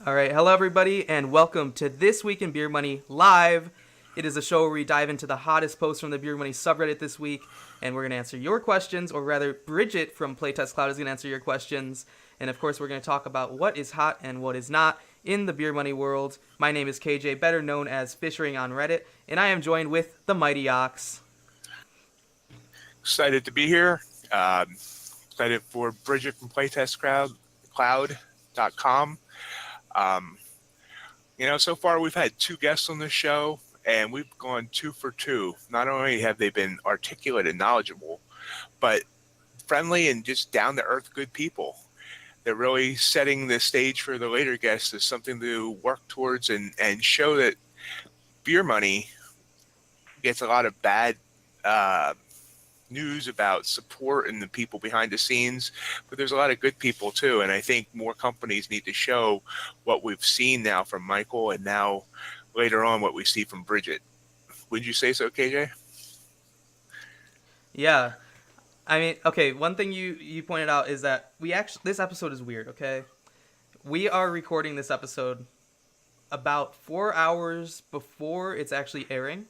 All right, hello everybody, and welcome to This Week in Beermoney Live. It is a show where we dive into the hottest posts from the Beermoney subreddit this week, and we're going to answer your questions, or rather, Bridget from Playtest Cloud is going to answer your questions. And of course, we're going to talk about what is hot and what is not in the Beermoney world. My name is KJ, better known as Fishering on Reddit, and I am joined with the Mighty Ox. Excited to be here. Excited for Bridget from PlaytestCloud.com. So far we've had two guests on this show, and we've gone 2 for 2. Not only have they been articulate and knowledgeable, but friendly and just down-to-earth good people. They're really setting the stage for the later guests as something to work towards and show that Beermoney gets a lot of bad news about support and the people behind the scenes, but there's a lot of good people too, and I think more companies need to show what we've seen now from Michael and now later on what we see from Bridget. Would you say so, KJ? Yeah. I mean, okay, one thing you pointed out is that this episode is weird, okay? We are recording this episode about 4 hours before it's actually airing.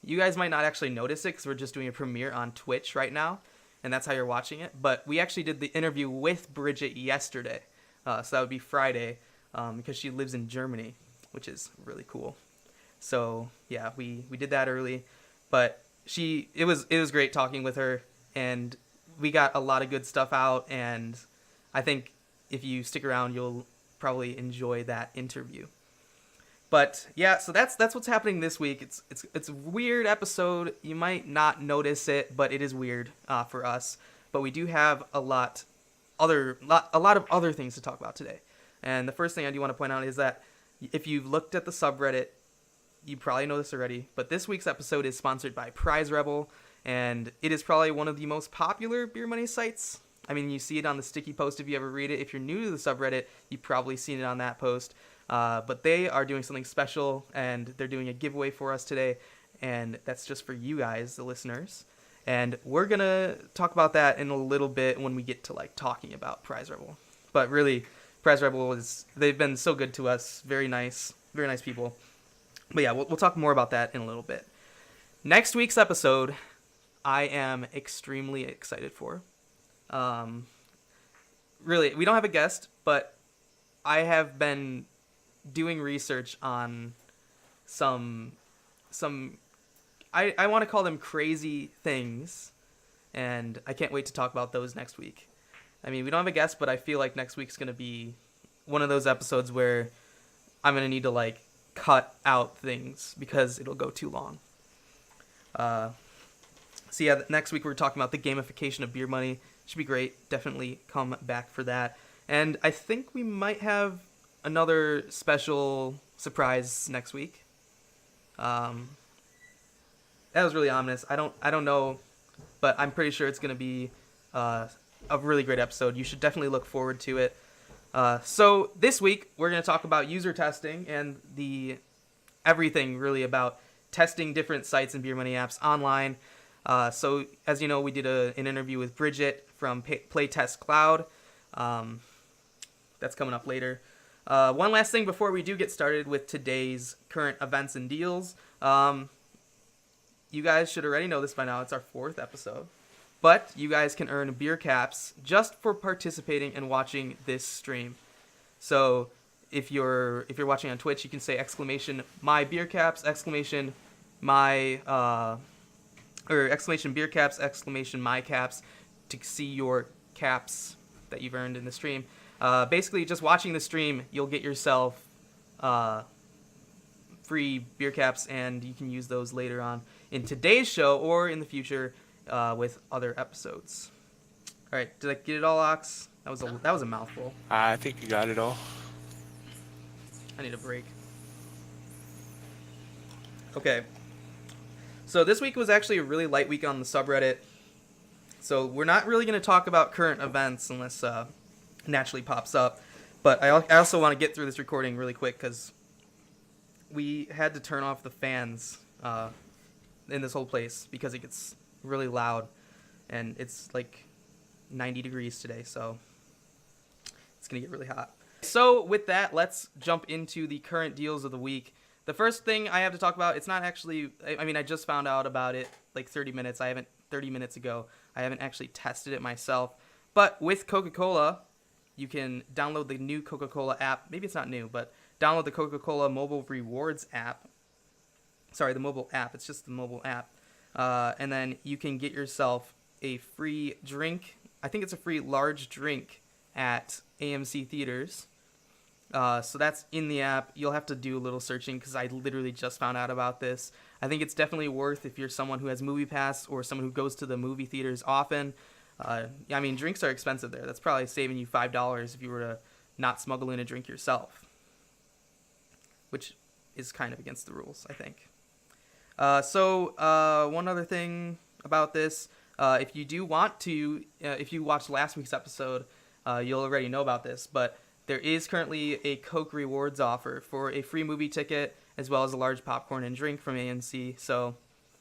You guys might not actually notice it because we're just doing a premiere on Twitch right now, and that's how you're watching it. But we actually did the interview with Bridget yesterday, so that would be Friday, because she lives in Germany, which is really cool. So yeah, we did that early, but it was great talking with her, and we got a lot of good stuff out, and I think if you stick around, you'll probably enjoy that interview. But yeah, so that's what's happening this week. It's a weird episode. You might not notice it, but it is weird for us. But we do have a lot of other things to talk about today. And the first thing I do want to point out is that if you've looked at the subreddit, you probably know this already, but this week's episode is sponsored by Prize Rebel, and it is probably one of the most popular beer money sites. I mean, you see it on the sticky post if you ever read it. If you're new to the subreddit, you've probably seen it on that post. But they are doing something special, and they're doing a giveaway for us today, and that's just for you guys, the listeners. And we're going to talk about that in a little bit when we get to, like, talking about Prize Rebel. But really, Prize Rebel they've been so good to us. Very nice people. But yeah, we'll talk more about that in a little bit. Next week's episode, I am extremely excited for. Really, we don't have a guest, but I have been doing research on some I want to call them crazy things, and I can't wait to talk about those next week. I mean, we don't have a guest, but I feel like next week's going to be one of those episodes where I'm going to need to, like, cut out things because it'll go too long. So yeah, next week we're talking about the gamification of beer money. Should be great. Definitely come back for that. And I think we might have another special surprise next week. That was really ominous. I don't know, but I'm pretty sure it's going to be a really great episode. You should definitely look forward to it. So this week we're going to talk about user testing and everything really about testing different sites and beer money apps online. So as you know, we did an interview with Bridget from Playtest Cloud. That's coming up later. One last thing before we do get started with today's current events and deals. You guys should already know this by now. It's our 4th episode. But you guys can earn beer caps just for participating and watching this stream. So if you're watching on Twitch, you can say exclamation my beer caps, exclamation my or exclamation beer caps, exclamation my caps to see your caps that you've earned in the stream. Basically, just watching the stream, you'll get yourself free beer caps, and you can use those later on in today's show or in the future with other episodes. All right, did I get it all, Ox? That was a mouthful. I think you got it all. I need a break. Okay. So this week was actually a really light week on the subreddit. So we're not really going to talk about current events unless it naturally pops up. But I also want to get through this recording really quick because we had to turn off the fans in this whole place because it gets really loud. And it's like 90 degrees today, so it's going to get really hot. So with that, let's jump into the current deals of the week. The first thing I have to talk about, it's not actually, I mean, I just found out about it like 30 minutes ago. I haven't actually tested it myself. But with Coca-Cola, you can download the new Coca-Cola app. Maybe it's not new, but download the Coca-Cola mobile rewards app. Sorry, the mobile app. It's just the mobile app. And then you can get yourself a free drink. I think it's a free large drink at AMC Theaters. So that's in the app. You'll have to do a little searching because I literally just found out about this. I think it's definitely worth if you're someone who has Movie Pass or someone who goes to the movie theaters often. I mean, drinks are expensive there. That's probably saving you $5 if you were to not smuggle in a drink yourself, which is kind of against the rules, I think. So one other thing about this, if you do want to, if you watched last week's episode, you'll already know about this, but there is currently a Coke Rewards offer for a free movie ticket as well as a large popcorn and drink from AMC. So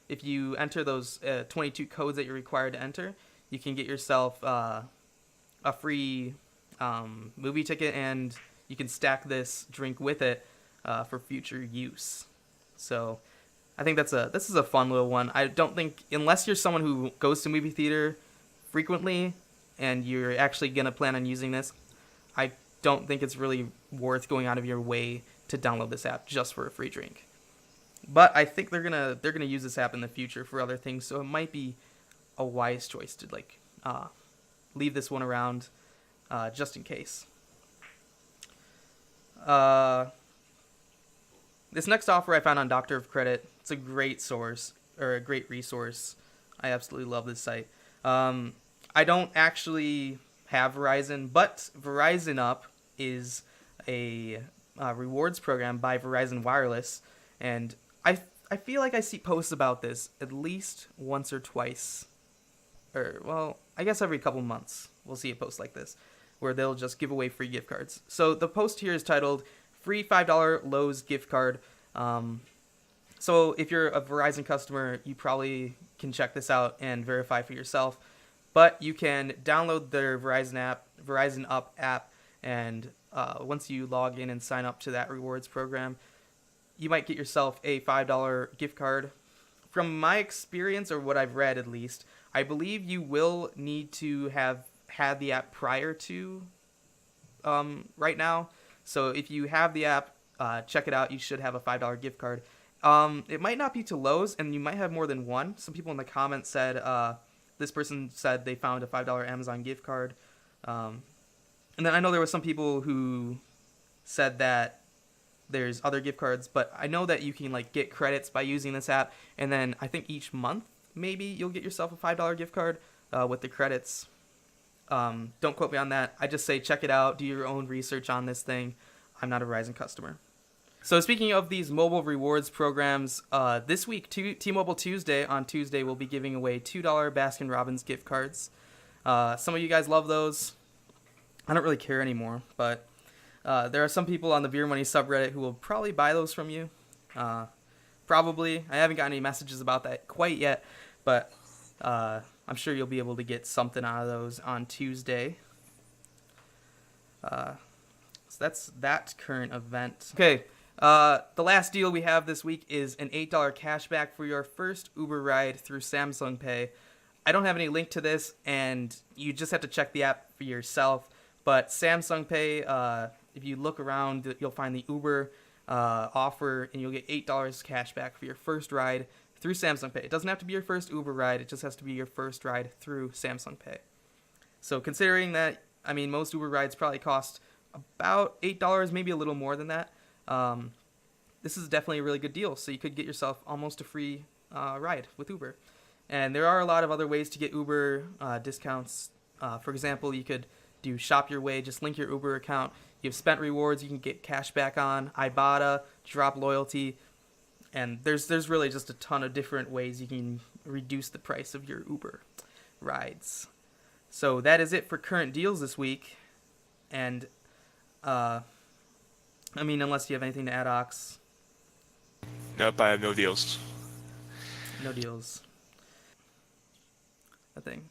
if you enter those 22 codes that you're required to enter, you can get yourself a free movie ticket, and you can stack this drink with it for future use. So I think this is a fun little one. I don't think, unless you're someone who goes to movie theater frequently and you're actually going to plan on using this, I don't think it's really worth going out of your way to download this app just for a free drink. But I think they're gonna use this app in the future for other things, so it might be a wise choice to leave this one around just in case. This next offer I found on Doctor of Credit. It's a great source, or a great resource. I absolutely love this site. I don't actually have Verizon, but Verizon Up is a rewards program by Verizon Wireless, and I feel like I see posts about this at least once or twice, or well, I guess every couple months we'll see a post like this, where they'll just give away free gift cards. So the post here is titled "Free $5 Lowe's Gift Card." So if you're a Verizon customer, you probably can check this out and verify for yourself. But you can download their Verizon Up app, and once you log in and sign up to that rewards program, you might get yourself a $5 gift card. From my experience, or what I've read at least, I believe you will need to have had the app prior to right now. So if you have the app, check it out. You should have a $5 gift card. It might not be to Lowe's, and you might have more than one. Some people in the comments said this person said they found a $5 Amazon gift card. And then I know there were some people who said that there's other gift cards, but I know that you can like get credits by using this app, and then I think each month maybe you'll get yourself a $5 gift card with the credits. Don't quote me on that. I just say check it out, do your own research on this thing. I'm not a Verizon customer. So speaking of these mobile rewards programs, this week, T-Mobile Tuesday, on Tuesday, we'll be giving away $2 Baskin-Robbins gift cards. Some of you guys love those. I don't really care anymore, but there are some people on the Beermoney subreddit who will probably buy those from you. Probably. I haven't gotten any messages about that quite yet, but I'm sure you'll be able to get something out of those on Tuesday. So that's that current event. Okay. The last deal we have this week is an $8 cashback for your first Uber ride through Samsung Pay. I don't have any link to this, and you just have to check the app for yourself. But Samsung Pay, if you look around, you'll find the Uber offer, and you'll get $8 cashback for your first ride through Samsung Pay. It doesn't have to be your first Uber ride. It just has to be your first ride through Samsung Pay. So considering that, I mean, most Uber rides probably cost about $8, maybe a little more than that. This is definitely a really good deal. So you could get yourself almost a free ride with Uber. And there are a lot of other ways to get Uber discounts. For example, you could do Shop Your Way, just link your Uber account. You have spent rewards you can get cash back on, Ibotta, Drop Loyalty, and there's really just a ton of different ways you can reduce the price of your Uber rides. So that is it for current deals this week. And I mean, unless you have anything to add, Ox. Nope, I have no deals. No deals. Nothing.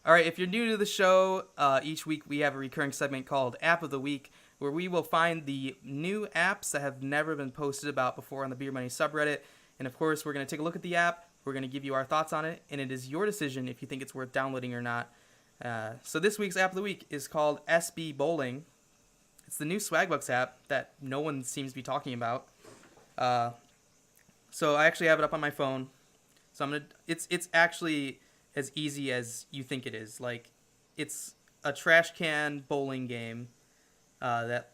All right, if you're new to the show, each week we have a recurring segment called App of the Week, where we will find the new apps that have never been posted about before on the Beermoney subreddit. And of course, we're going to take a look at the app, we're going to give you our thoughts on it, and it is your decision if you think it's worth downloading or not. So this week's App of the Week is called SB Bowling. It's the new Swagbucks app that no one seems to be talking about. So I actually have it up on my phone. So it's actually as easy as you think it is. Like, it's a trash can bowling game that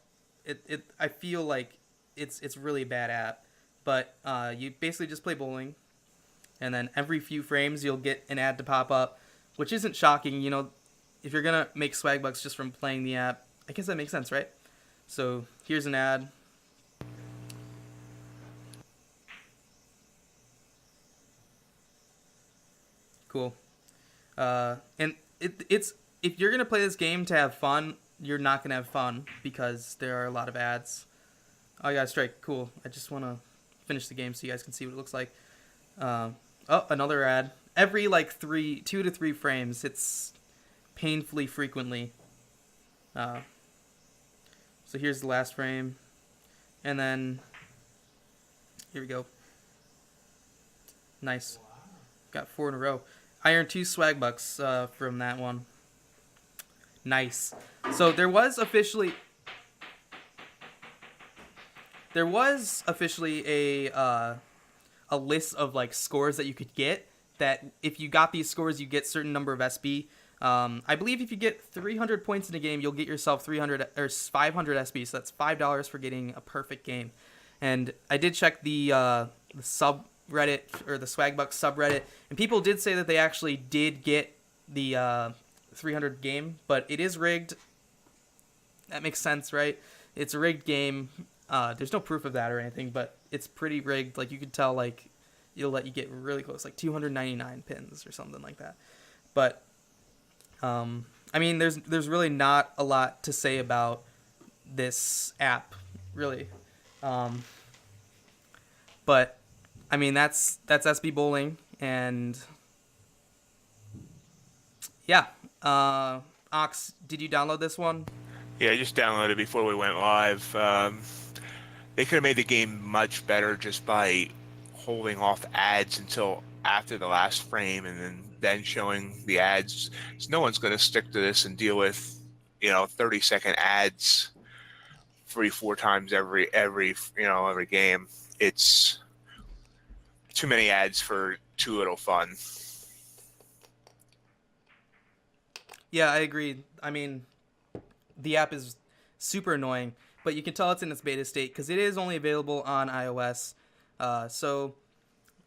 I feel like it's really a bad app. But you basically just play bowling, and then every few frames you'll get an ad to pop up, which isn't shocking. You know, if you're gonna make Swagbucks just from playing the app, I guess that makes sense, right? So here's an ad. Cool. And it's if you're gonna play this game to have fun, you're not gonna have fun because there are a lot of ads. Oh, I got a strike. Cool. I just want to finish the game so you guys can see what it looks like. Oh, another ad. Every like 2 to 3 frames. It's painfully frequently. So here's the last frame, and then here we go. Nice. Got 4 in a row. I earned 2 Swagbucks from that one. Nice. So there was officially a list of like scores that you could get. That if you got these scores, you get certain number of SB. I believe if you get 300 points in a game, you'll get yourself 300 or 500 SB. So that's $5 for getting a perfect game. And I did check the subreddit or the Swagbucks subreddit, and people did say that they actually did get the 300 game, but it is rigged. That makes sense, right? It's a rigged game. There's no proof of that or anything, but it's pretty rigged. Like you could tell, like it'll let you get really close, like 299 pins or something like that. But I mean, there's really not a lot to say about this app, really. But I mean, that's SB Bowling, and yeah. Ox, did you download this one? Yeah, I just downloaded it before we went live. They could have made the game much better just by holding off ads until after the last frame and then showing the ads. So no one's going to stick to this and deal with 30-second ads 3-4 times every game. It's too many ads for too little fun. Yeah, I agree. I mean, the app is super annoying, but you can tell it's in its beta state because it is only available on iOS. So,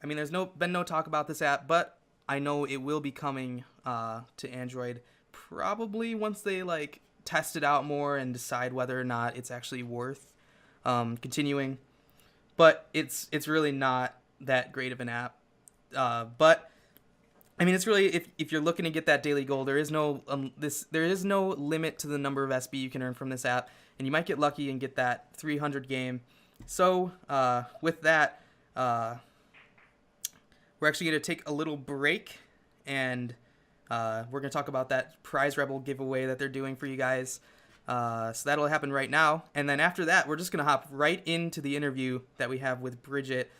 I mean, there's been no talk about this app, but I know it will be coming to Android probably once they like test it out more and decide whether or not it's actually worth continuing. But it's really not that great of an app. But I mean, it's really if you're looking to get that daily goal, there is no limit to the number of SB you can earn from this app, and you might get lucky and get that 300 game. So with that, we're actually going to take a little break, and we're going to talk about that Prize Rebel giveaway that they're doing for you guys. So that'll happen right now, and then after that, we're just going to hop right into the interview that we have with Bridget.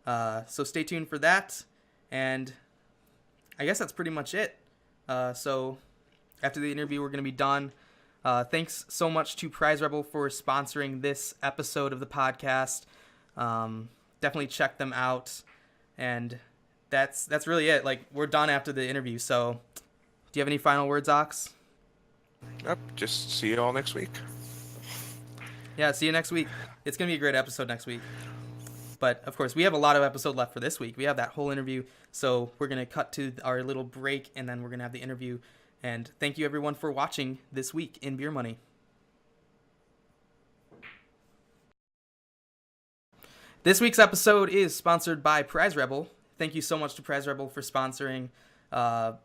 So stay tuned for that, and I guess that's pretty much it. So after the interview, we're going to be done. Thanks so much to Prize Rebel for sponsoring this episode of the podcast. Definitely check them out. And that's really it. Like, we're done after the interview. So do you have any final words, Ox? Yep, just see you all next week. Yeah, see you next week. It's going to be a great episode next week. But, of course, we have a lot of episode left for this week. We have that whole interview. So we're going to cut to our little break, and then we're going to have the interview. And thank you, everyone, for watching this week in Beer Money. This week's episode is sponsored by Prize Rebel. Thank you so much to Prize Rebel for sponsoring.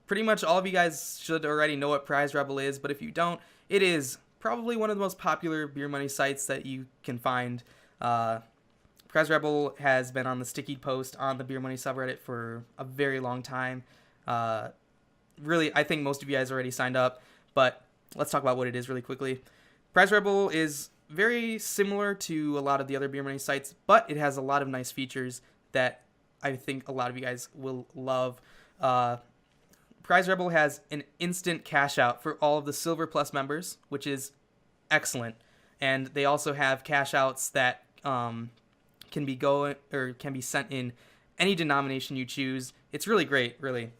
Pretty much all of you guys should already know what Prize Rebel is, but if you don't, it is probably one of the most popular Beer Money sites that you can find. Prize Rebel has been on the Sticky Post on the Beer Money subreddit for a very long time. Really, I think most of you guys already signed up, but let's talk about what it is really quickly. Prize Rebel is very similar to a lot of the other Beer Money sites, but it has a lot of nice features that I think a lot of you guys will love. Prize Rebel has an instant cash out for all of the Silver Plus members, which is excellent. And they also have cash outs that can be sent in any denomination you choose. It's really great, really.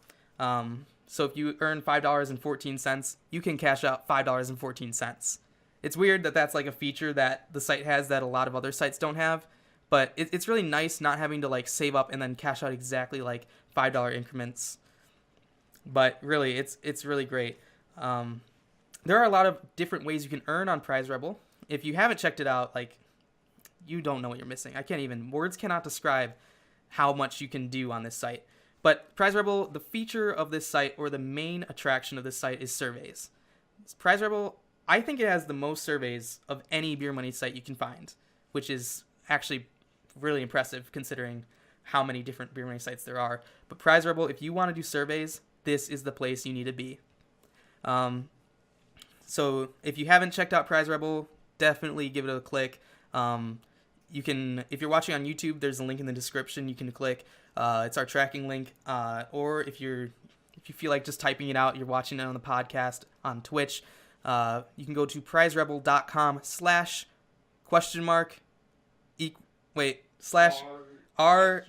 So if you earn $5.14, you can cash out $5.14. It's weird that that's like a feature that the site has that a lot of other sites don't have, but it's really nice not having to like save up and then cash out exactly like $5 increments. But really, it's really great. There are a lot of different ways you can earn on Prize Rebel. If you haven't checked it out, like, you don't know what you're missing. Words cannot describe how much you can do on this site. But Prize Rebel, the feature of this site, or the main attraction of this site, is surveys. Prize Rebel, I think it has the most surveys of any Beer Money site you can find, which is actually really impressive considering how many different Beer Money sites there are. But Prize Rebel, if you want to do surveys, this is the place you need to be. So if you haven't checked out Prize Rebel, definitely give it a click. You can, if you're watching on YouTube, there's a link in the description you can click. It's our tracking link. Or if you feel like just typing it out, you're watching it on the podcast on Twitch, you can go to prizerebel.com /r_r_r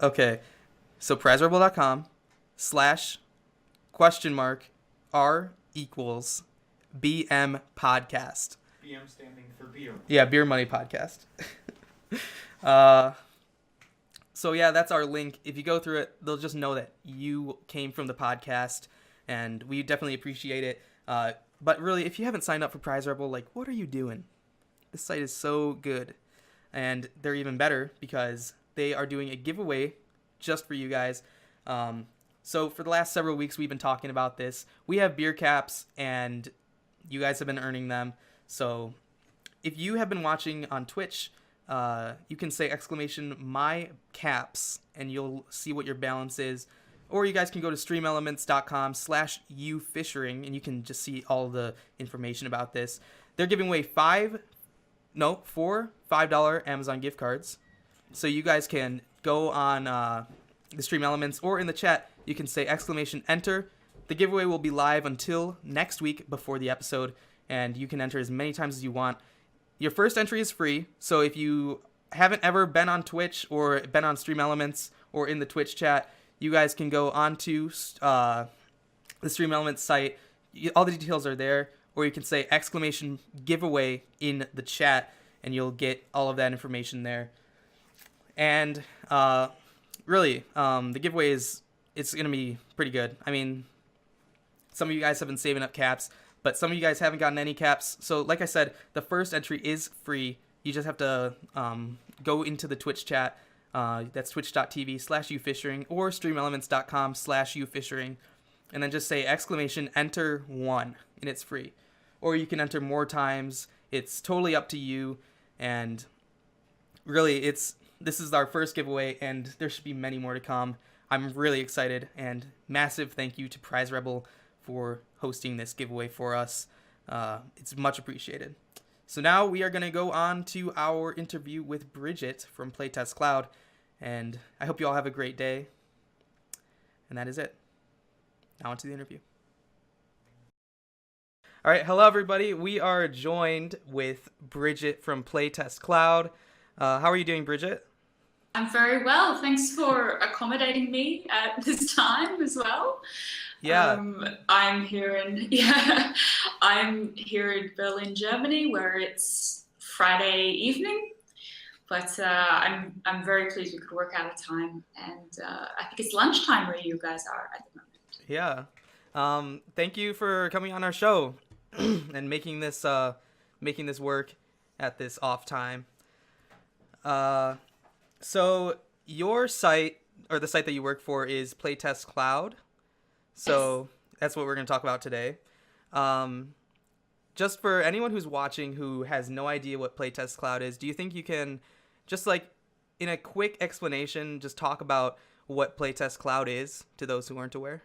Okay, so prizerebel.com /r=BM podcast. BM standing for beer. Yeah, Beer Money Podcast. So yeah, that's our link. If you go through it, they'll just know that you came from the podcast, and we definitely appreciate it. But really, if you haven't signed up for Prize Rebel, like, what are you doing? This site is so good. And they're even better because they are doing a giveaway just for you guys. So for the last several weeks, we've been talking about this. We have beer caps, and you guys have been earning them. So if you have been watching on Twitch, you can say exclamation my caps, and you'll see what your balance is. Or you guys can go to streamelements.com/ufishing, and you can just see all the information about this. They're giving away four $5 Amazon gift cards. So you guys can go on the Stream Elements, or in the chat, you can say exclamation enter. The giveaway will be live until next week before the episode, and you can enter as many times as you want. Your first entry is free, so if you haven't ever been on Twitch or been on Stream Elements or in the Twitch chat, you guys can go onto the Stream Elements site. All the details are there, or you can say exclamation giveaway in the chat, and you'll get all of that information there. And really, the giveaway it's going to be pretty good. I mean, some of you guys have been saving up caps, but some of you guys haven't gotten any caps. So like I said, the first entry is free. You just have to go into the Twitch chat. That's twitch.tv/ufishing or streamelements.com/ufishing, and then just say exclamation enter 1, and it's free. Or you can enter more times. It's totally up to you. And really, this is our first giveaway, and there should be many more to come. I'm really excited, and massive thank you to Prize Rebel for hosting this giveaway for us. It's much appreciated. So now we are going to go on to our interview with Bridget from Playtest Cloud, and I hope you all have a great day. And that is it. Now on to the interview. All right, hello everybody. We are joined with Bridget from Playtest Cloud. How are you doing, Bridget? I'm very well. Thanks for accommodating me at this time as well. Yeah. I'm here in Berlin, Germany, where it's Friday evening. But I'm very pleased we could work out a time, and I think it's lunchtime where you guys are at the moment. Yeah. Thank you for coming on our show and making this work at this off time. So your site, or the site that you work for, is Playtest Cloud. So that's what we're going to talk about today. Just for anyone who's watching who has no idea what Playtest Cloud is, do you think you can just, like, in a quick explanation, just talk about what Playtest Cloud is to those who aren't aware?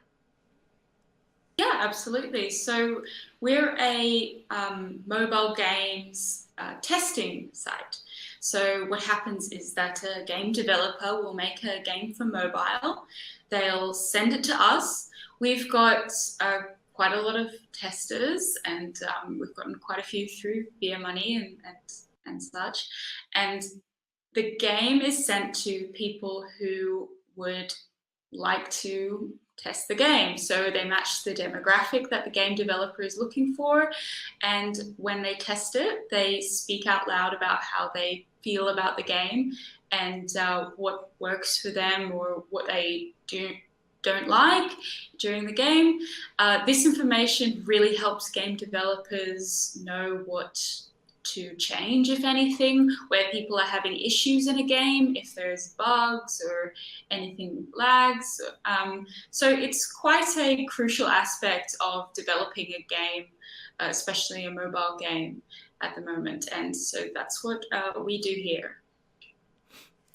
Yeah, absolutely. So we're a mobile games testing site. So what happens is that a game developer will make a game for mobile. They'll send it to us. We've got quite a lot of testers, and we've gotten quite a few through Beermoney and such. And the game is sent to people who would like to test the game. So they match the demographic that the game developer is looking for. And when they test it, they speak out loud about how they feel about the game and what works for them or what they don't like during the game. This information really helps game developers know what to change, if anything, where people are having issues in a game, if there's bugs or anything lags. So it's quite a crucial aspect of developing a game, especially a mobile game at the moment. And so that's what we do here.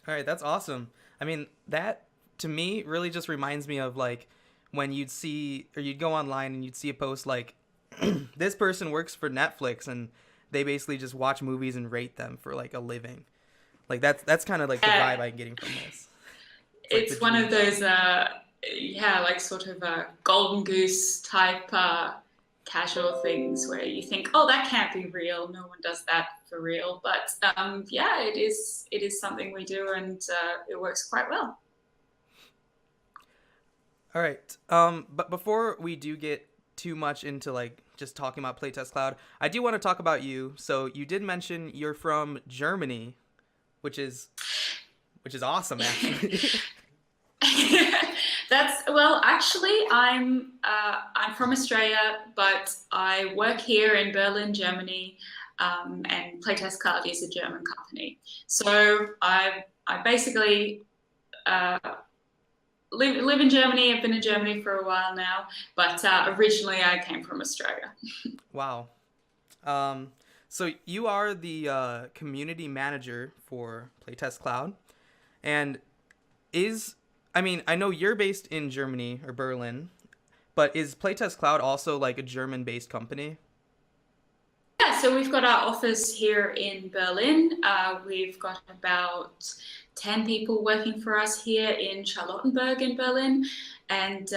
All right, that's awesome. I mean, that to me really just reminds me of, like, when you'd go online and you'd see a post like, this person works for Netflix and they basically just watch movies and rate them for, like, a living. Like, that's kind of like the vibe I'm getting from this. It's one of those, like sort of a golden goose type casual things where you think, oh, that can't be real. No one does that for real. But it is something we do, and it works quite well. All right. But before we do get too much into, like, just talking about Playtest Cloud, I do want to talk about you. So you did mention you're from Germany, which is awesome, actually. That's well, actually, I'm from Australia, but I work here in Berlin, Germany, and Playtest Cloud is a German company. So I basically uh, live in Germany. I've been in Germany for a while now, but originally I came from Australia. Wow. Um, so you are the community manager for Playtest Cloud, and is I mean I know you're based in Germany or Berlin, but is Playtest Cloud also like a German-based company? Yeah, so we've got our office here in Berlin. We've got about 10 people working for us here in Charlottenburg in Berlin. And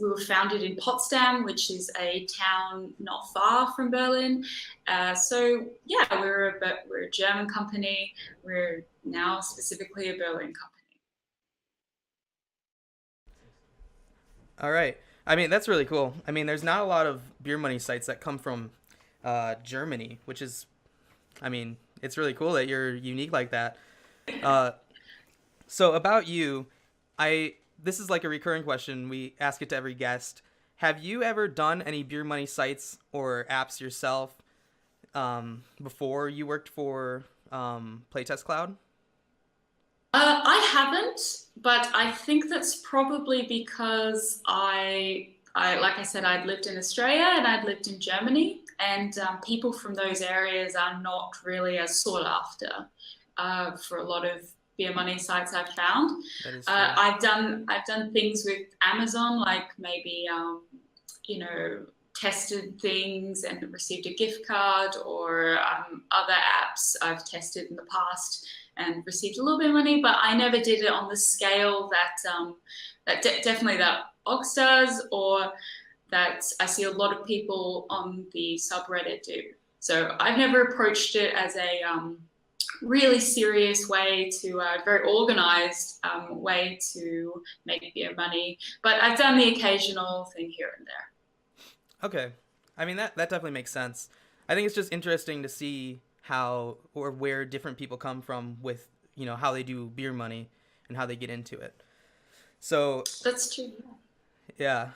we were founded in Potsdam, which is a town not far from Berlin. So yeah, we're a German company. We're now specifically a Berlin company. All right. I mean, that's really cool. I mean, there's not a lot of beer money sites that come from Germany, which is, I mean, it's really cool that you're unique like that. Uh, so about you, I this is like a recurring question. We ask it to every guest. Have you ever done any beer money sites or apps yourself before you worked for Playtest Cloud? I haven't, but I think that's probably because like I said, I'd lived in Australia and I'd lived in Germany, and people from those areas are not really as sought after for a lot of beer money sites I've found. That is true. I've done things with Amazon, like maybe you know tested things and received a gift card, or other apps I've tested in the past and received a little bit of money, but I never did it on the scale definitely that Ox does, or that I see a lot of people on the subreddit do. So I've never approached it as a really serious way to very organized way to make beer money, but I've done the occasional thing here and there. Okay. I mean that definitely makes sense. I think it's just interesting to see how or where different people come from with, how they do beer money and how they get into it. So, That's true. yeah.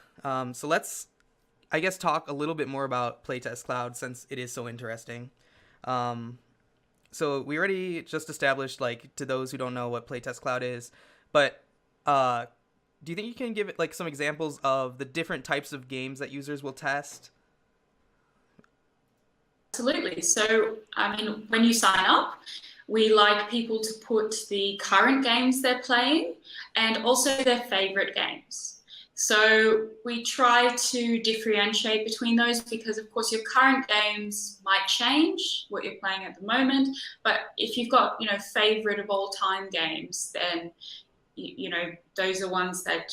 So let's I guess talk a little bit more about Playtest Cloud since it is so interesting. Um, so we already just established, like, to those who don't know what Playtest Cloud is, but uh do you think you can give it like some examples of the different types of games that users will test? Absolutely. So, I mean, when you sign up, we like people to put the current games they're playing and also their favorite games. So we try to differentiate between those because, of course, your current games might change what you're playing at the moment. But if you've got, favorite of all time games, then, those are ones that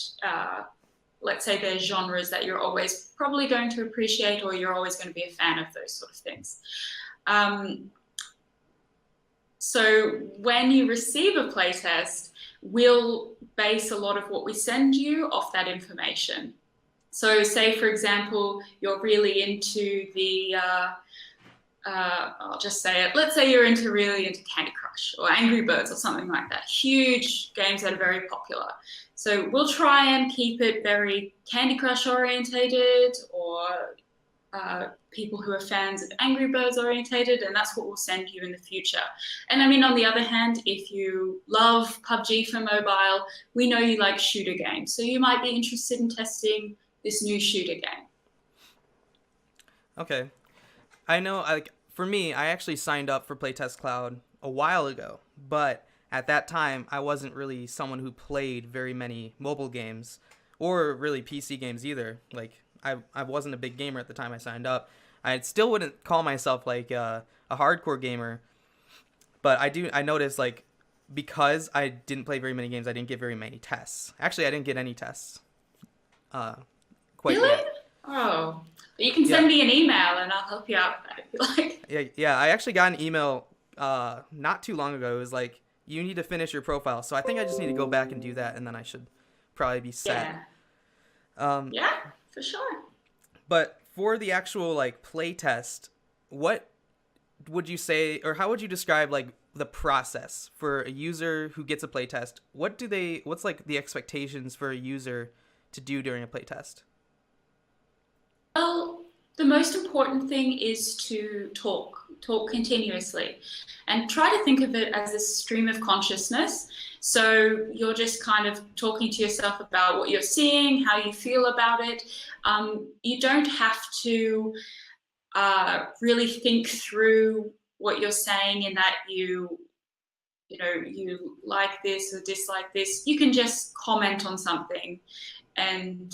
let's say there's genres that you're always probably going to appreciate, or you're always going to be a fan of those sort of things. So when you receive a playtest, we'll base a lot of what we send you off that information. So say, for example, you're really into I'll just say it. Let's say you're really into Candy Crush or Angry Birds or something like that. Huge games that are very popular. So we'll try and keep it very Candy Crush orientated, or people who are fans of Angry Birds orientated, and that's what we'll send you in the future. And I mean, on the other hand, if you love PUBG for mobile, we know you like shooter games. So you might be interested in testing this new shooter game. Okay. I know, like, for me, I actually signed up for Playtest Cloud a while ago, but at that time, I wasn't really someone who played very many mobile games or really PC games either. Like, I wasn't a big gamer at the time I signed up. I still wouldn't call myself like a hardcore gamer, but I noticed, like, because I didn't play very many games, I didn't get very many tests. Actually, I didn't get any tests. Uh, quite Really? yet. Oh, you can send me an email and I'll help you out with that if you like. Yeah. I actually got an email not too long ago. It was like, you need to finish your profile. So I think I just need to go back and do that, and then I should probably be set. Yeah, for sure. But for the actual like play test, what would you say, or how would you describe like the process for a user who gets a playtest? What's like the expectations for a user to do during a playtest? Well, the most important thing is to talk continuously, and try to think of it as a stream of consciousness. So you're just kind of talking to yourself about what you're seeing, how you feel about it. You don't have to really think through what you're saying, in that you like this or dislike this. You can just comment on something, and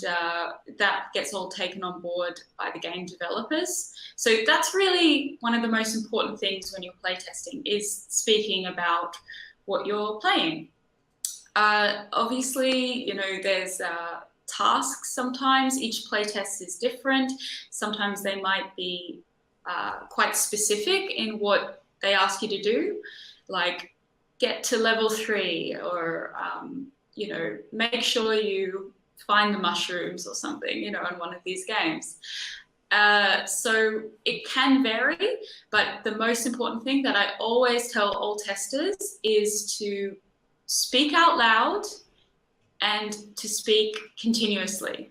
that gets all taken on board by the game developers. So that's really one of the most important things when you're playtesting, is speaking about what you're playing. Obviously, there's tasks sometimes. Each playtest is different. Sometimes they might be quite specific in what they ask you to do, like get to level 3, or make sure you find the mushrooms or something, in one of these games. So it can vary, but the most important thing that I always tell all testers is to speak out loud and to speak continuously.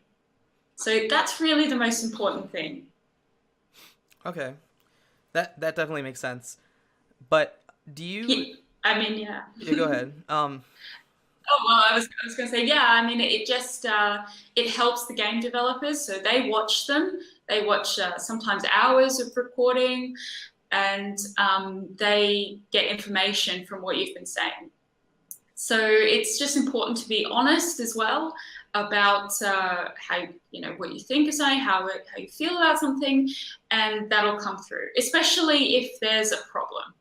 So that's really the most important thing. Okay, that definitely makes sense. But do you? Yeah. Yeah, go ahead. Oh, well, I was going to say, yeah, it just, it helps the game developers. So they watch them. They watch sometimes hours of recording, and they get information from what you've been saying. So it's just important to be honest as well about how, what you think of something, how you feel about something, and that'll come through, especially if there's a problem.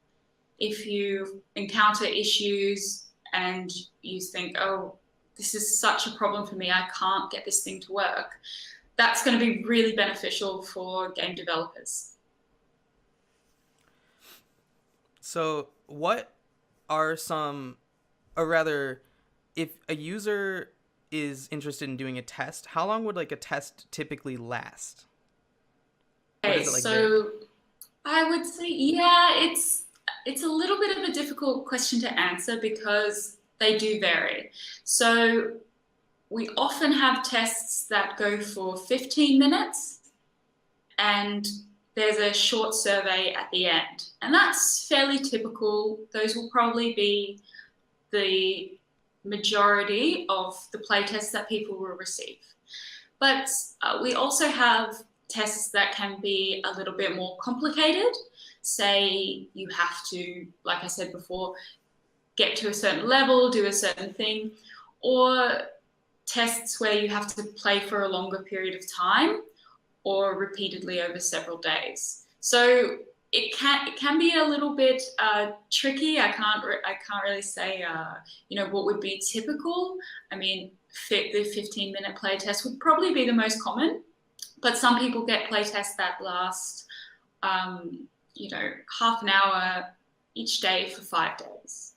If you encounter issues and you think, oh, this is such a problem for me, I can't get this thing to work, that's going to be really beneficial for game developers. So what are some, or rather, if a user is interested in doing a test, how long would like a test typically last? Okay, so I would say, yeah, it's a little bit of a difficult question to answer because they do vary. So we often have tests that go for 15 minutes, and there's a short survey at the end. And that's fairly typical. Those will probably be the majority of the playtests that people will receive. But we also have tests that can be a little bit more complicated. Say you have to, like I said before, get to a certain level, do a certain thing, or tests where you have to play for a longer period of time or repeatedly over several days. So it can be a little bit tricky. I can't really say what would be typical. The 15-minute playtest would probably be the most common, but some people get playtests that last half an hour each day for 5 days.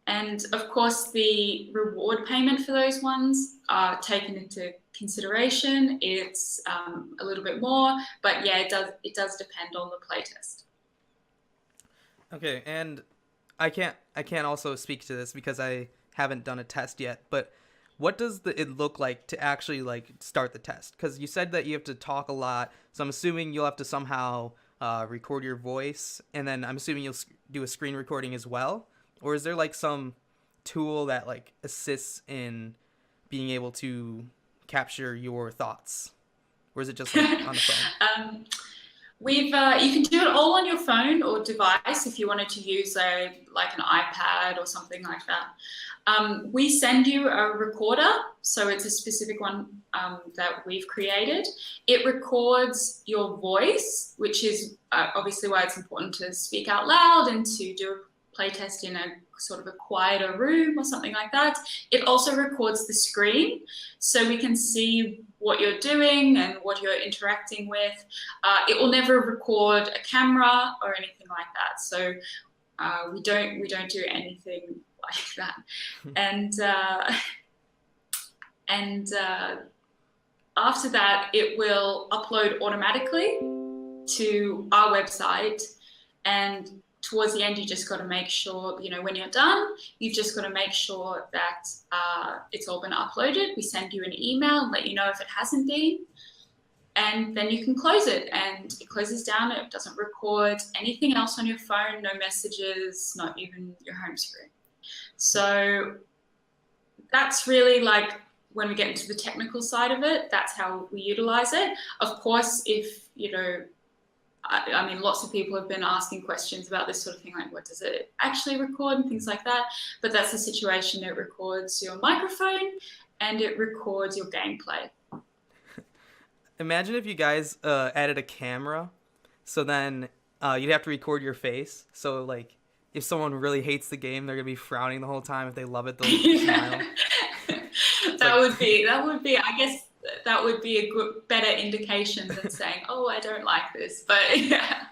And of course, the reward payment for those ones are taken into consideration. It's a little bit more, but yeah, it does depend on the playtest. Okay, and I can't also speak to this because I haven't done a test yet, but what does it look like to actually like start the test? Because you said that you have to talk a lot, so I'm assuming you'll have to somehow record your voice, and then I'm assuming you'll do a screen recording as well. Or is there like some tool that like assists in being able to capture your thoughts? Or is it just like on the phone? You can do it all on your phone or device if you wanted to use an iPad or something like that. We send you a recorder, so it's a specific one that we've created. It records your voice, which is obviously why it's important to speak out loud and to do a playtest in a sort of a quieter room or something like that. It also records the screen, so we can see what you're doing and what you're interacting with. It will never record a camera or anything like that, so we don't do anything like that. And after that, it will upload automatically to our website, and towards the end, you just got to make sure, when you're done, you've just got to make sure that it's all been uploaded. We send you an email and let you know if it hasn't been. And then you can close it, and it closes down. It doesn't record anything else on your phone, no messages, not even your home screen. So that's really like when we get into the technical side of it, that's how we utilize it. Of course, if, I mean, lots of people have been asking questions about this sort of thing, like what does it actually record and things like that. But that's the situation. It records your microphone and it records your gameplay. Imagine if you guys added a camera, so then you'd have to record your face. So like, if someone really hates the game, they're gonna be frowning the whole time. If they love it, they'll smile. That would be. I guess that would be a good, better indication than saying, "Oh, I don't like this." But yeah.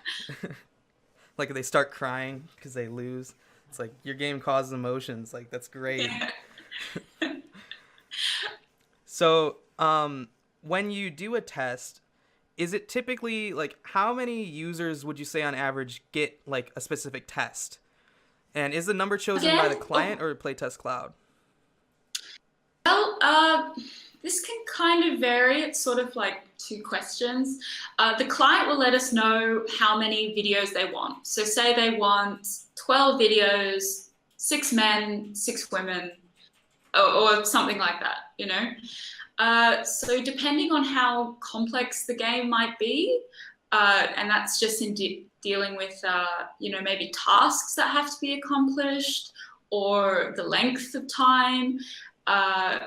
Like if they start crying because they lose, it's like your game causes emotions. Like that's great. Yeah. So, when you do a test, is it typically like how many users would you say on average get like a specific test? And is the number chosen by the client or Playtest Cloud? Well, this can kind of vary. It's sort of like two questions. The client will let us know how many videos they want. So say they want 12 videos, 6 men, 6 women, or something like that, So depending on how complex the game might be, and that's just in dealing with, maybe tasks that have to be accomplished or the length of time.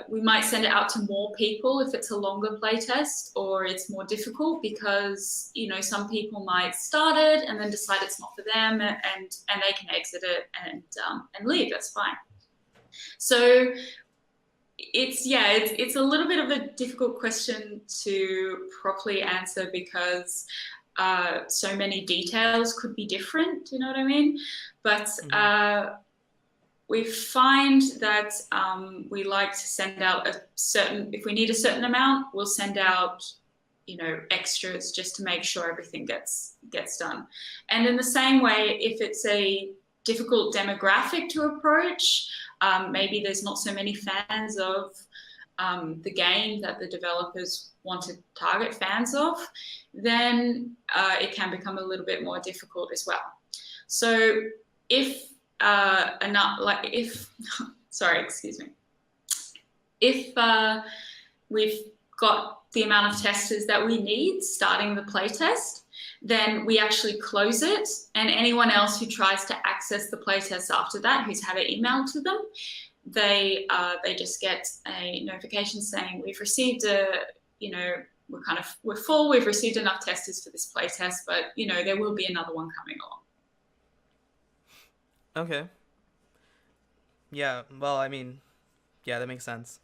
We might send it out to more people if it's a longer playtest or it's more difficult because, some people might start it and then decide it's not for them and they can exit it and leave. That's fine. So it's a little bit of a difficult question to properly answer because so many details could be different, you know what I mean? But we find that we like to send out if we need a certain amount, we'll send out, extras just to make sure everything gets done. And in the same way, if it's a difficult demographic to approach, maybe there's not so many fans of the game that the developers want to target fans of, then it can become a little bit more difficult as well. So if we've got the amount of testers that we need starting the playtest, then we actually close it, and anyone else who tries to access the playtest after that, who's had it emailed to them, they just get a notification saying we've received we're full, we've received enough testers for this playtest, but there will be another one coming along. Okay. Yeah, well, I mean, yeah, that makes sense.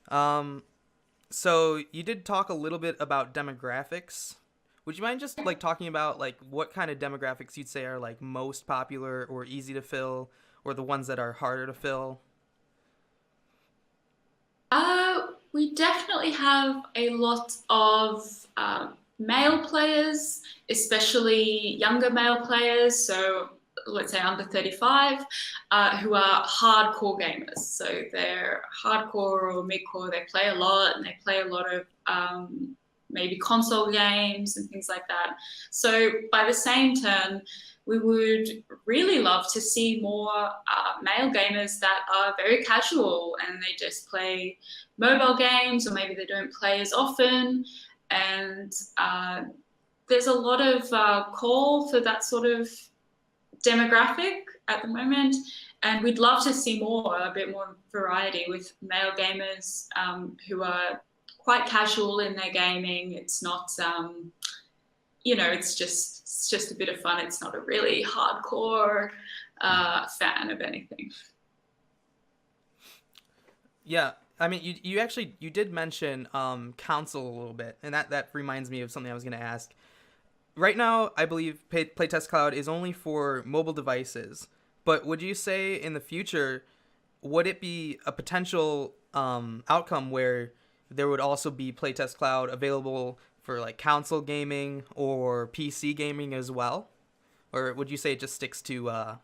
So you did talk a little bit about demographics. Would you mind just like talking about like what kind of demographics you'd say are like most popular or easy to fill, or the ones that are harder to fill? We definitely have a lot of male players, especially younger male players. So let's say under 35, who are hardcore gamers. So they're hardcore or mid-core. They play a lot, and they play a lot of maybe console games and things like that. So by the same turn, we would really love to see more male gamers that are very casual and they just play mobile games, or maybe they don't play as often. And there's a lot of call for that sort of demographic at the moment, and we'd love to see a bit more variety with male gamers who are quite casual in their gaming. It's not, it's just a bit of fun. It's not a really hardcore fan of anything. Yeah, I mean, you did mention console a little bit, and that reminds me of something I was going to ask. Right now, I believe Playtest Cloud is only for mobile devices, but would you say in the future, would it be a potential outcome where there would also be Playtest Cloud available for like console gaming or PC gaming as well? or would you say it just sticks to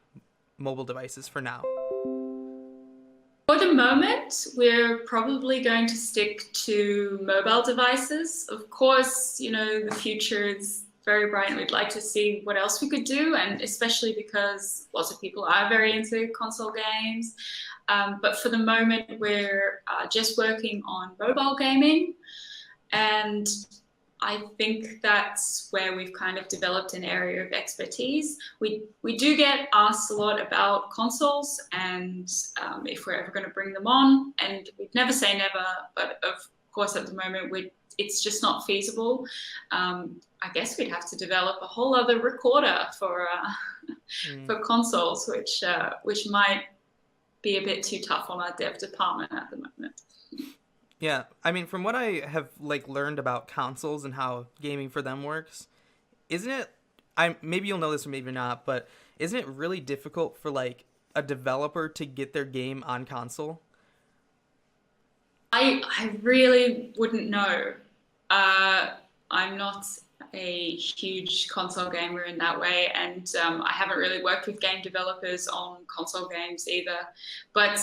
mobile devices for now? For the moment, we're probably going to stick to mobile devices. Of course, the future is very bright and we'd like to see what else we could do, and especially because lots of people are very into console games. But for the moment, we're just working on mobile gaming, and I think that's where we've kind of developed an area of expertise. We do get asked a lot about consoles and if we're ever going to bring them on, and we'd never say never, but of course at the moment it's just not feasible. I guess we'd have to develop a whole other recorder for consoles, which might be a bit too tough on our dev department at the moment. Yeah, I mean, from what I have learned about consoles and how gaming for them works, isn't it? Maybe you'll know this or maybe not, but isn't it really difficult for a developer to get their game on console? I really wouldn't know. I'm not a huge console gamer in that way, and I haven't really worked with game developers on console games either. But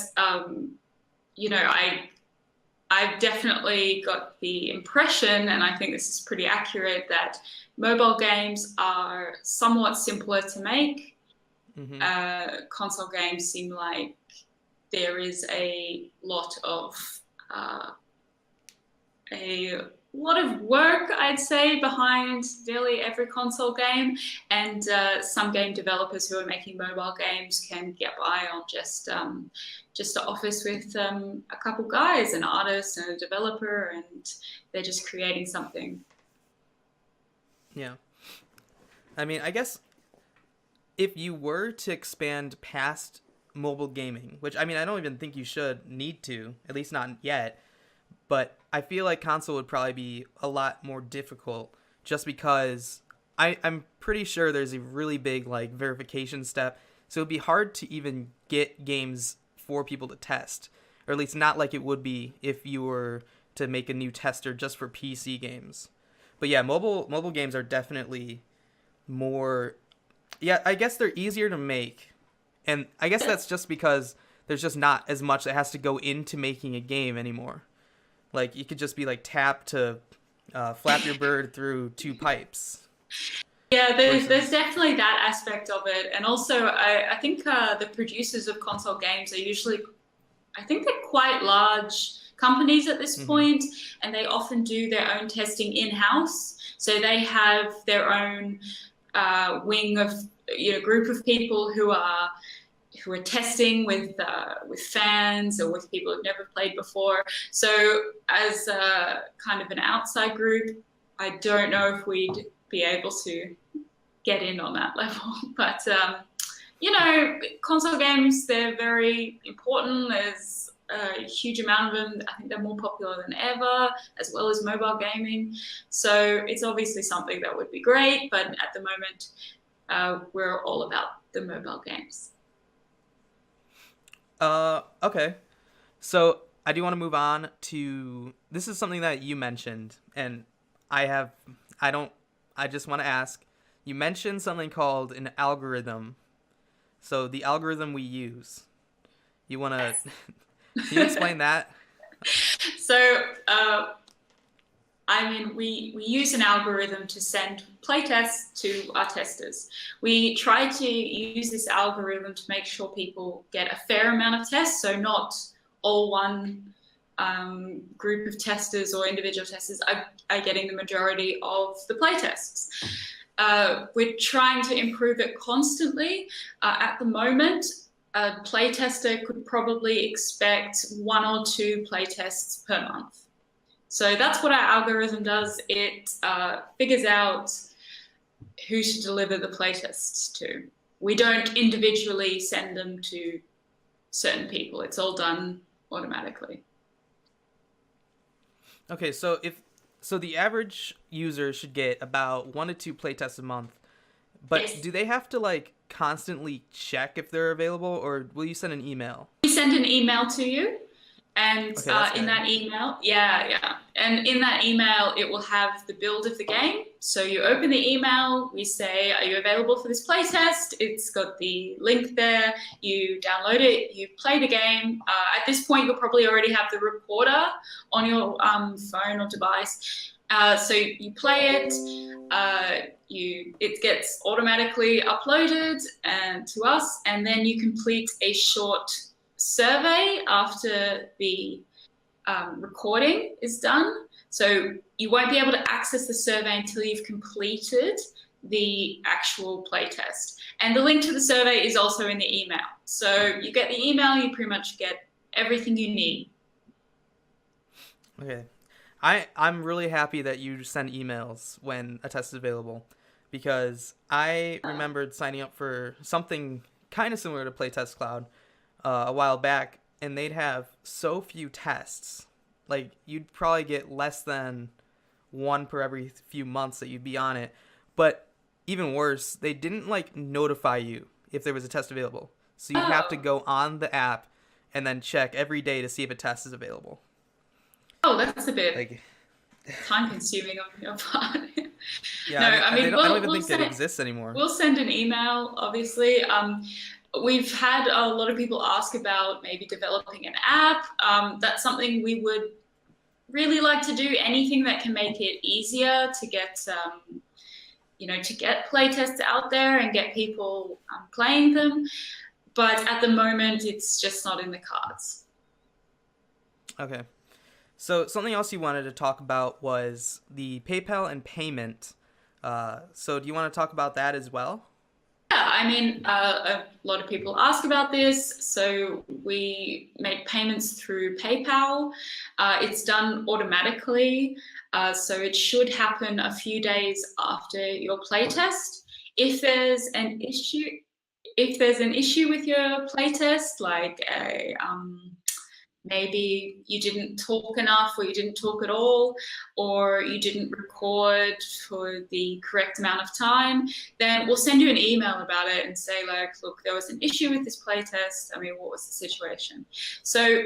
I've definitely got the impression, and I think this is pretty accurate, that mobile games are somewhat simpler to make. Mm-hmm. Console games seem like there is a lot of work, I'd say, behind nearly every console game, and some game developers who are making mobile games can get by on just an office with a couple guys, an artist and a developer, and they're just creating something. Yeah. I mean, I guess if you were to expand past mobile gaming, which, I mean, I don't even think you should need to, at least not yet, but I feel like console would probably be a lot more difficult just because I'm pretty sure there's a really big verification step. So it'd be hard to even get games for people to test, or at least not like it would be if you were to make a new tester just for PC games. But yeah, mobile games are definitely more, yeah, I guess they're easier to make. And I guess that's just because there's just not as much that has to go into making a game anymore. You could just be tap to flap your bird through two pipes. Yeah, there's definitely that aspect of it. And also, I think the producers of console games are usually, I think they're quite large companies at this point, and they often do their own testing in-house. So they have their own wing of, group of people who are testing with fans or with people who've never played before. So as kind of an outside group, I don't know if we'd be able to get in on that level. But, console games, they're very important. There's a huge amount of them. I think they're more popular than ever, as well as mobile gaming. So it's obviously something that would be great, but at the moment, we're all about the mobile games. Okay. So I do want to move on to, this is something that you mentioned, and I just want to ask, you mentioned something called an algorithm. So the algorithm we use, you want to, can you explain that? So, we use an algorithm to send playtests to our testers. We try to use this algorithm to make sure people get a fair amount of tests, so not all one group of testers or individual testers are getting the majority of the playtests. We're trying to improve it constantly. At the moment, a playtester could probably expect 1 or 2 playtests per month. So that's what our algorithm does. It figures out who to deliver the playtests to. We don't individually send them to certain people. It's all done automatically. Okay, so the average user should get about 1 to 2 playtests a month, but yes. Do they have to constantly check if they're available, or will you send an email? We send an email to you. And Okay, that's in good. that email, yeah. And in that email, it will have the build of the game. So you open the email, we say, are you available for this playtest? It's got the link there. You download it, you play the game. At this point, you'll probably already have the recorder on your phone or device. So you play it. It gets automatically uploaded to us, and then you complete a short survey after the recording is done. So you won't be able to access the survey until you've completed the actual playtest. And the link to the survey is also in the email. So you get the email, you pretty much get everything you need. Okay. I'm really happy that you send emails when a test is available, because I remembered signing up for something kind of similar to Playtest Cloud a while back, and they'd have so few tests. Like, you'd probably get less than one per every few months that you'd be on it. But even worse, they didn't like notify you if there was a test available. So you'd have to Oh, go on the app and then check every day to see if a test is available. oh, that's a bit Like, time consuming on your part. yeah, No, I mean, I mean I don't even we'll think it send exists anymore. we'll send an email, obviously. We've had a lot of people ask about maybe developing an app. That's something we would really like to do. Anything that can make it easier to get, to get playtests out there and get people playing them. But at the moment, it's just not in the cards. Okay. So something else you wanted to talk about was the PayPal and payment. So do you want to talk about that as well? Yeah, I mean, a lot of people ask about this. So we make payments through PayPal. It's done automatically. So it should happen a few days after your playtest. If there's an issue, if there's an issue with your playtest, like maybe you didn't talk enough or you didn't talk at all, or you didn't record for the correct amount of time, then we'll send you an email about it and say, like, look, there was an issue with this playtest. I mean, what was the situation? So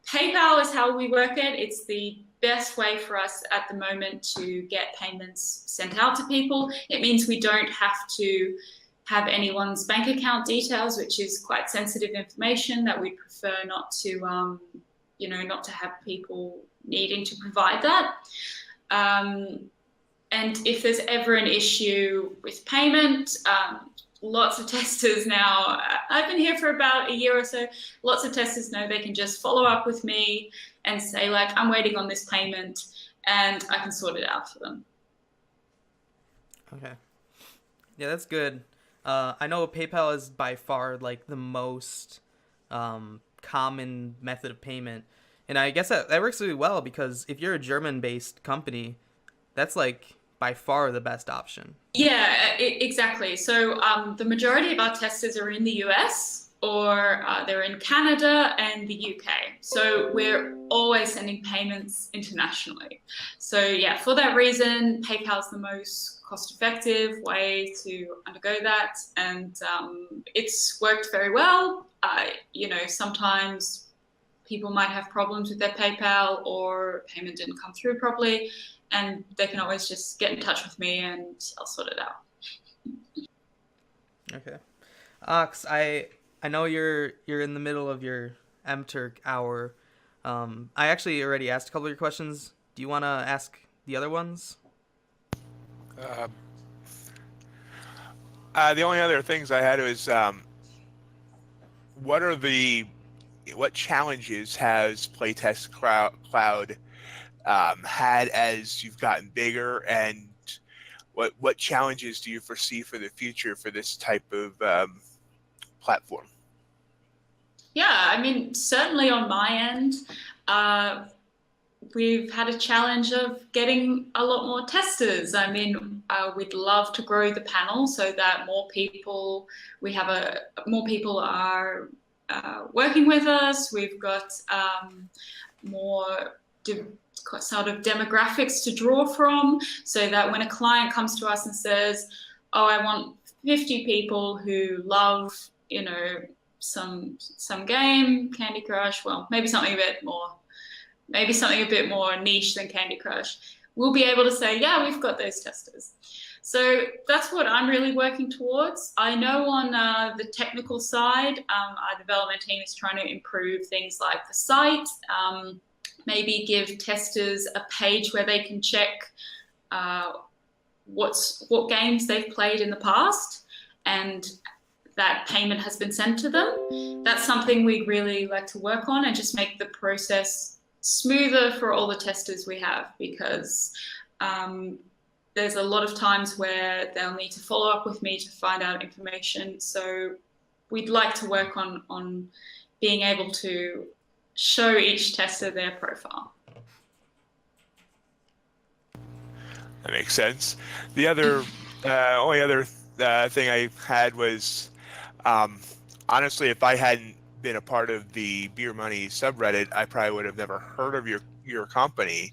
PayPal is how we work it. It's the best way for us at the moment to get payments sent out to people. It means we don't have to have anyone's bank account details, which is quite sensitive information that we prefer not to, not to have people needing to provide that. And if there's ever an issue with payment, lots of testers now, I've been here for about a year or so, lots of testers know they can just follow up with me and say, like, I'm waiting on this payment, and I can sort it out for them. Okay. Yeah, that's good. I know PayPal is by far like the most common method of payment. And I guess that works really well, because if you're a German-based company, that's like by far the best option. Yeah, exactly. So the majority of our testers are in the US, or they're in Canada and the UK. So we're always sending payments internationally. So yeah, for that reason, PayPal is the most cost-effective way to undergo that, and it's worked very well. Sometimes people might have problems with their PayPal, or payment didn't come through properly, and they can always just get in touch with me and I'll sort it out. Okay. Ox, I know you're in the middle of your MTurk hour. I actually already asked a couple of your questions. Do you want to ask the other ones? The only other things I had was what challenges has Playtest Cloud had as you've gotten bigger, and what challenges do you foresee for the future for this type of platform? Yeah, I mean, certainly on my end, we've had a challenge of getting a lot more testers. I mean, we'd love to grow the panel so that more people are working with us. We've got more sort of demographics to draw from, so that when a client comes to us and says, oh, I want 50 people who love, some game, Candy Crush, well, maybe something a bit more niche than Candy Crush, we'll be able to say, yeah, we've got those testers. So that's what I'm really working towards. I know on the technical side, our development team is trying to improve things like the site, maybe give testers a page where they can check what games they've played in the past, and that payment has been sent to them. That's something we'd really like to work on and just make the process smoother for all the testers we have, because there's a lot of times where they'll need to follow up with me to find out information. So we'd like to work on being able to show each tester their profile. That makes sense. The other only other thing I had was, honestly, if I hadn't been a part of the Beermoney subreddit, I probably would have never heard of your company.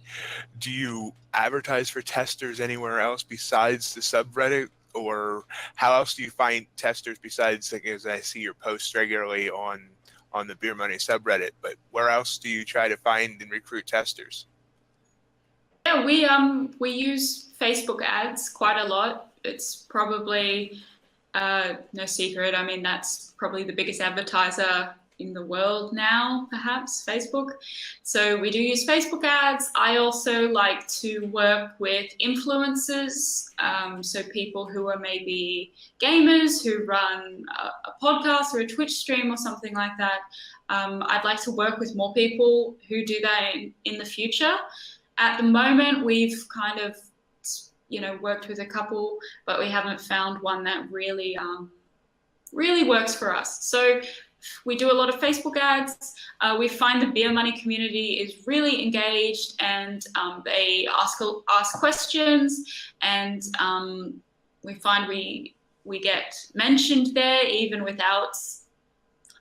Do you advertise for testers anywhere else besides the subreddit, or how else do you find testers besides, like, as I see your posts regularly on the Beermoney subreddit, but where else do you try to find and recruit testers? Yeah, we use Facebook ads quite a lot. It's probably no secret. I mean, that's probably the biggest advertiser in the world now, perhaps, Facebook. So we do use Facebook ads. I also like to work with influencers, so people who are maybe gamers who run a podcast or a Twitch stream or something like that. I'd like to work with more people who do that in the future. At the moment, we've kind of, worked with a couple, but we haven't found one that really works for us. So we do a lot of Facebook ads. We find the Beermoney community is really engaged, and they ask questions, and we find we get mentioned there even without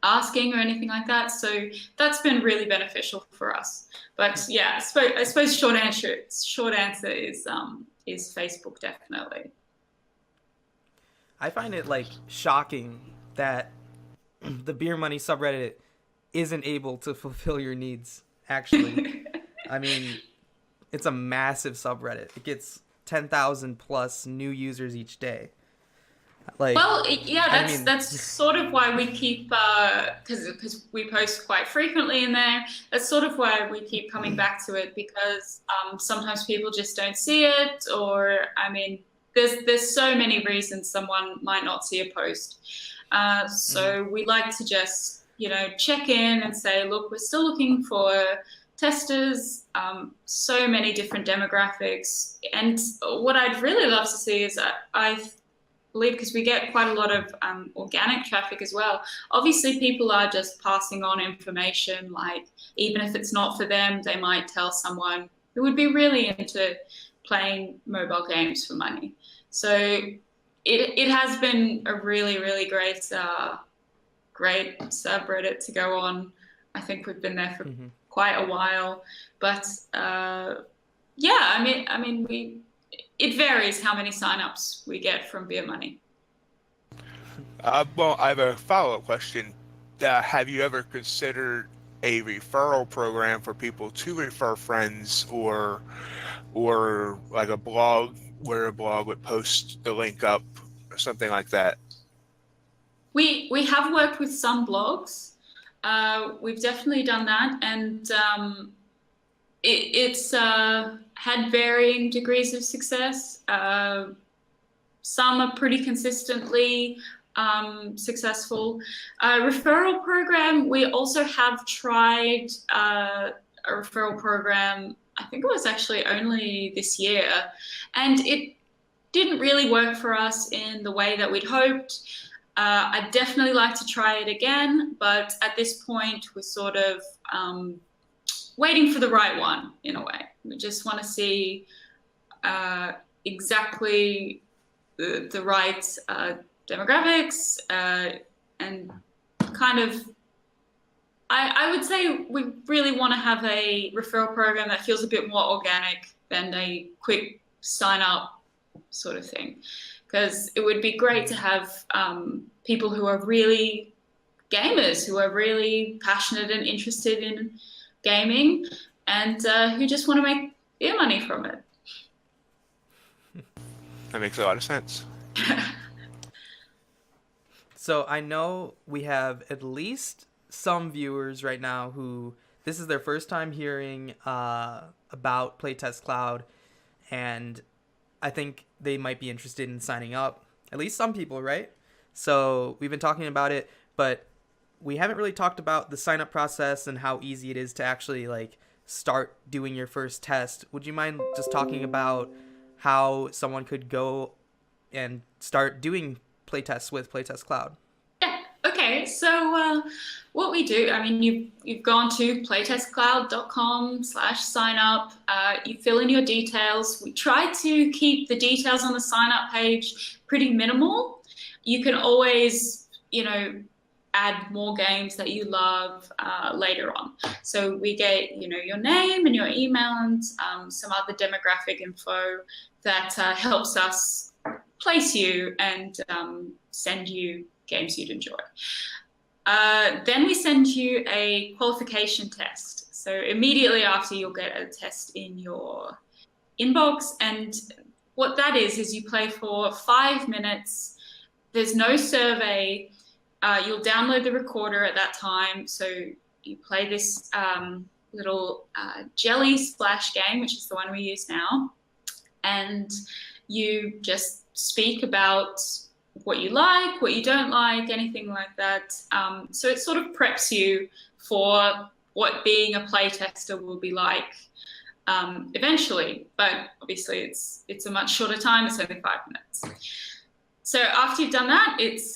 asking or anything like that. So that's been really beneficial for us. But yeah, I suppose short answer is Facebook, definitely. I find it shocking that the Beermoney subreddit isn't able to fulfill your needs. Actually, I mean, it's a massive subreddit. It gets 10,000 plus new users each day. That's sort of why we keep, because we post quite frequently in there. That's sort of why we keep coming back to it, because sometimes people just don't see it, or there's so many reasons someone might not see a post. So we like to just check in and say, look, we're still looking for testers. So many different demographics, and what I'd really love to see is I believe, because we get quite a lot of organic traffic as well. Obviously, people are just passing on information, like even if it's not for them, they might tell someone who would be really into playing mobile games for money. So it has been a really, really great subreddit to go on. I think we've been there for quite a while, but it varies how many signups we get from Beermoney. Well, I have a follow-up question. Have you ever considered a referral program for people to refer friends, or like a blog where a blog would post the link up or something like that? We have worked with some blogs. We've definitely done that, and it's had varying degrees of success. Some are pretty consistently successful. Referral program, we also have tried a referral program, I think it was actually only this year, and it didn't really work for us in the way that we'd hoped. I'd definitely like to try it again, but at this point we're sort of waiting for the right one, in a way. We just want to see exactly the right demographics, and kind of, I would say we really want to have a referral program that feels a bit more organic than a quick sign up sort of thing, because it would be great to have people who are really gamers who are really passionate and interested in gaming, and who just want to make beer money from it. That makes a lot of sense. So I know we have at least some viewers right now who this is their first time hearing about Playtest Cloud, and I think they might be interested in signing up. At least some people, right? So we've been talking about it, but we haven't really talked about the sign up process and how easy it is to actually like start doing your first test. Would you mind just talking about how someone could go and start doing playtests with Playtest Cloud? Yeah. Okay. So what we do, I mean, you've gone to playtestcloud.com/sign up. You fill in your details. We try to keep the details on the sign up page pretty minimal. You can always, add more games that you love later on. So we get, your name and your email and some other demographic info that helps us place you and send you games you'd enjoy. Then we send you a qualification test. So immediately after, you'll get a test in your inbox. And what that is you play for 5 minutes. There's no survey. You'll download the recorder at that time. So you play this little jelly splash game, which is the one we use now. And you just speak about what you like, what you don't like, anything like that. So it sort of preps you for what being a playtester will be like eventually. But obviously it's a much shorter time. It's only 5 minutes. So after you've done that, it's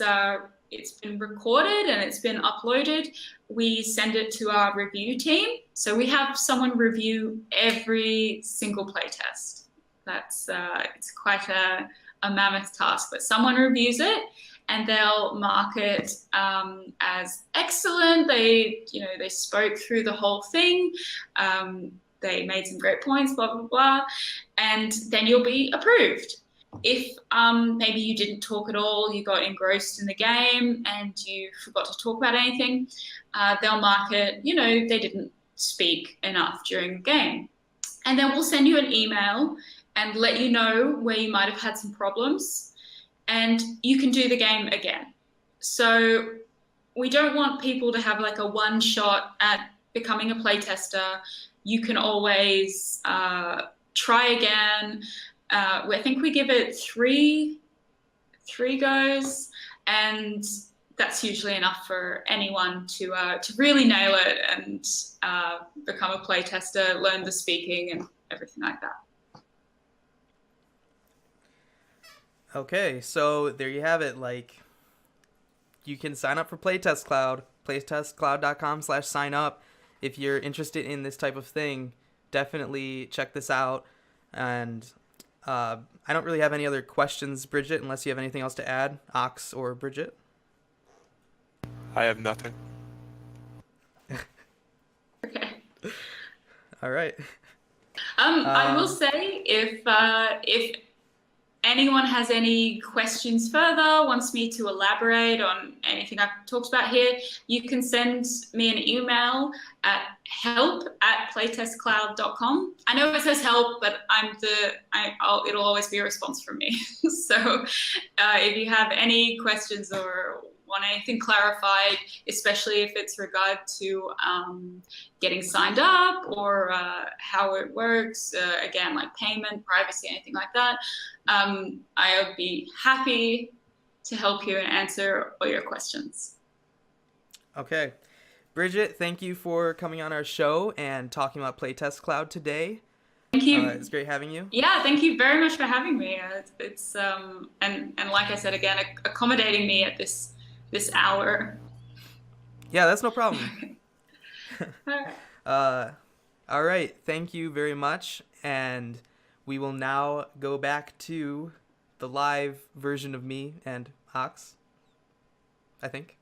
been recorded and it's been uploaded. We send it to our review team. So we have someone review every single playtest. That's it's quite a mammoth task, but someone reviews it and they'll mark it as excellent. They spoke through the whole thing. They made some great points, blah, blah, blah. And then you'll be approved. If maybe you didn't talk at all, you got engrossed in the game and you forgot to talk about anything, they'll mark it, they didn't speak enough during the game. And then we'll send you an email and let you know where you might have had some problems, and you can do the game again. So we don't want people to have like a one shot at becoming a playtester. You can always try again. I think we give it three goes, and that's usually enough for anyone to really nail it and become a playtester, learn the speaking and everything like that. Okay, so there you have it. Like, you can sign up for Playtest Cloud, playtestcloud.com/sign up. If you're interested in this type of thing, definitely check this out. And I don't really have any other questions, Bridget, unless you have anything else to add, Ox or Bridget. I have nothing. Okay. All right. I will say if anyone has any questions further, wants me to elaborate on anything I've talked about here, you can send me an email at help@playtestcloud.com. I know it says help, but it'll always be a response from me. So if you have any questions or want anything clarified, especially if it's regard to getting signed up or how it works, again, like payment, privacy, anything like that, I would be happy to help you and answer all your questions. Okay. Bridget, thank you for coming on our show and talking about Playtest Cloud today. Thank you. It's great having you. Yeah, thank you very much for having me. It's and like I said again, accommodating me at this hour. Yeah, that's no problem. All right. Thank you very much. And we will now go back to the live version of me and Ox, I think.